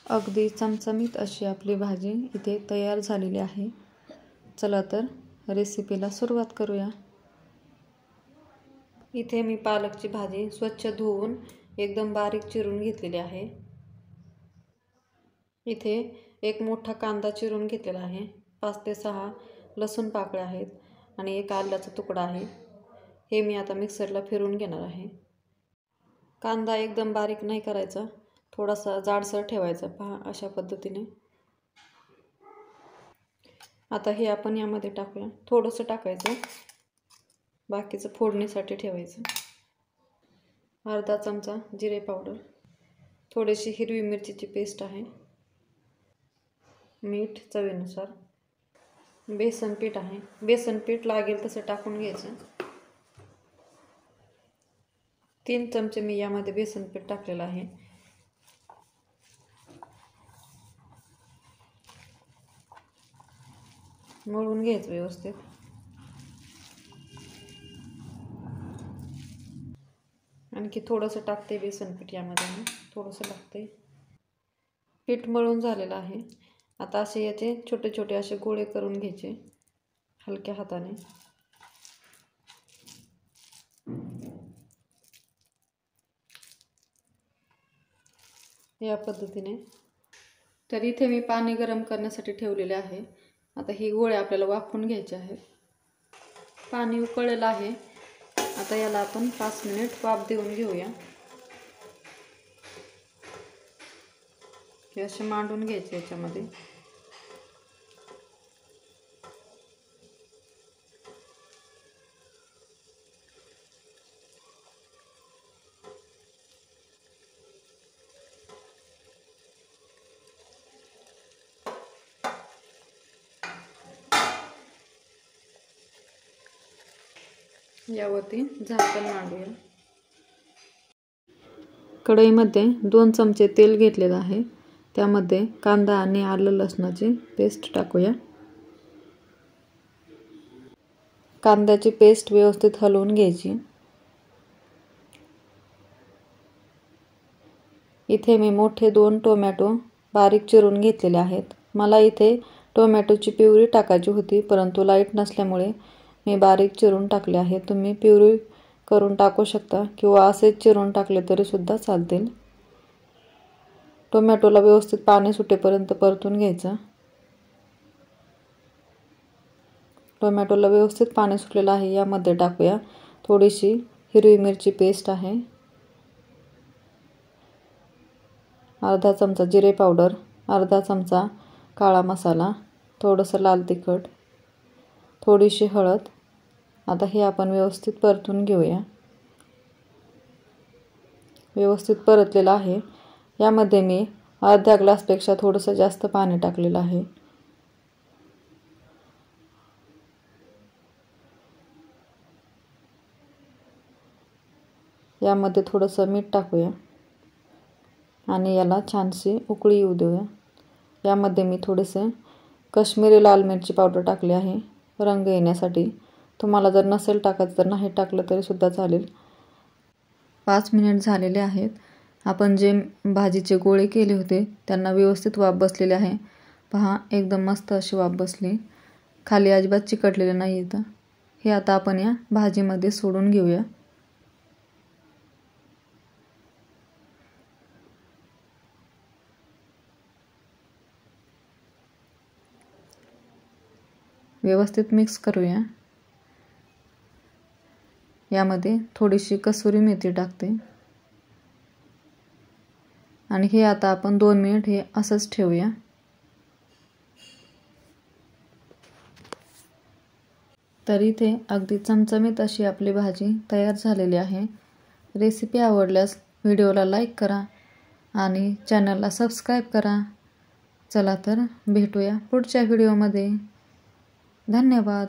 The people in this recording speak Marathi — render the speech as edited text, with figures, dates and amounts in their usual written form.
अगदी चमचमीत अशी आपली भाजी इथे तयार झालेली आहे। चला तर रेसिपीला सुरुवात करूया। इथे मी पालकची भाजी स्वच्छ धुवून एकदम बारीक चिरून घेतलेली आहे। इथे एक मोठा कांदा चिरून घेतलेला आहे, 5 ते 6 लसूण पाकळ्या आहेत आणि एक आल्याचा तुकडा आहे। हे मी आता मिक्सरला फिरवून घेणार आहे। कांदा एकदम बारीक नाही करायचा, थोडासा जाडसर ठेवायचा, पहा अशा पद्धतीने। आता हे आपण यामध्ये टाकूया, थोडंसं टाकायचं, बाकीचं फोडणीसाठी ठेवायचं। अर्धा चमचा जिरे पावडर, थोडीशी हिरवी मिरचीची पेस्ट आहे, मीठ चवीनुसार, बेसन पीठ आहे, बेसन पीठ लागेल तसं टाकून घ्यायचं। 3 चमचे मी यामध्ये बेसन पीठ टाकलेलं आहे। मळून घ्यायचं व्यवस्थित। आणखी थोडंसं टाकते बेसन पीठ यामध्ये, मी थोडंसं टाकते। पीठ मळून झालेलं आहे। आता असे याचे छोटे छोटे असे गोळे करून घ्यायचे हलक्या हाताने। या पद्धतीने। तर इथे मी पाणी गरम करण्यासाठी ठेवलेले आहे। आता हे गोळे आपल्याला वाफवून घ्यायचे आहेत। पाणी उकळलेलं आहे, आता याला आपण 5 मिनिट वाफ देऊन घेऊया। हे असे मांडून घ्यायचे याच्यामध्ये। यावरती झाकण मांडूया। कढईमध्ये 2 चमचे तेल घेतलेलं आहे, त्यामध्ये कांदा आणि आलं लसणाची पेस्ट टाकूया। कांद्याची पेस्ट व्यवस्थित हलवून घ्यायची। इथे मी मोठे 2 टोमॅटो बारीक चिरून घेतलेले आहेत। मला इथे टोमॅटोची प्युरी टाकायची होती, परंतु लाईट नसल्यामुळे मी बारीक चिरून टाकले आहे। तुम्ही प्युरी करून टाकू शकता किंवा असेच चिरून टाकले तरी सुद्धा चालतील। टोमॅटोला व्यवस्थित पाणी सुटेपर्यंत परतून घ्यायचं। टोमॅटोला व्यवस्थित पाणी सुटलेलं आहे, यामध्ये टाकूया थोडीशी हिरवी मिरची पेस्ट आहे, अर्धा चमचा जिरे पावडर, अर्धा चमचा काळा मसाला, थोडंसं लाल तिखट, थोडीशी हळद। आता हे आपण व्यवस्थित परतून घेऊया। व्यवस्थित परतलेलं आहे। यामध्ये मी अर्ध्या ग्लासपेक्षा थोडंसं जास्त पाणी टाकलेलं आहे। यामध्ये थोडंसं मीठ टाकूया आणि याला छानशी उकळी येऊ देऊया। यामध्ये मी थोडेसे काश्मीरी लाल मिरची पावडर टाकले आहे, रंग येण्यासाठी। तुम्हाला जर नसेल टाकायचं तर नाही टाकलं तरी सुद्धा चालेल। 5 मिनिट झालेले आहेत। आपण जे भाजीचे गोळे केले होते त्यांना व्यवस्थित वाफ बसलेले आहे, पहा एकदम मस्त अशी वाफ बसली, खाली अजिबात चिकटलेले नाही इथं। हे आता आपण या भाजीमध्ये सोडून घेऊया। व्यवस्थित मिक्स करूया। यामध्ये थोडीशी कसुरी मेथी टाकते आणि हे आता आपण 2 मिनिट हे असंच ठेवूया। तर इथे अगदी चमचमीत अशी आपली भाजी तयार झालेली आहे। रेसिपी आवडल्यास व्हिडिओला लाईक करा आणि चॅनलला सबस्क्राईब करा। चला तर भेटूया पुढच्या व्हिडिओमध्ये। धन्यवाद।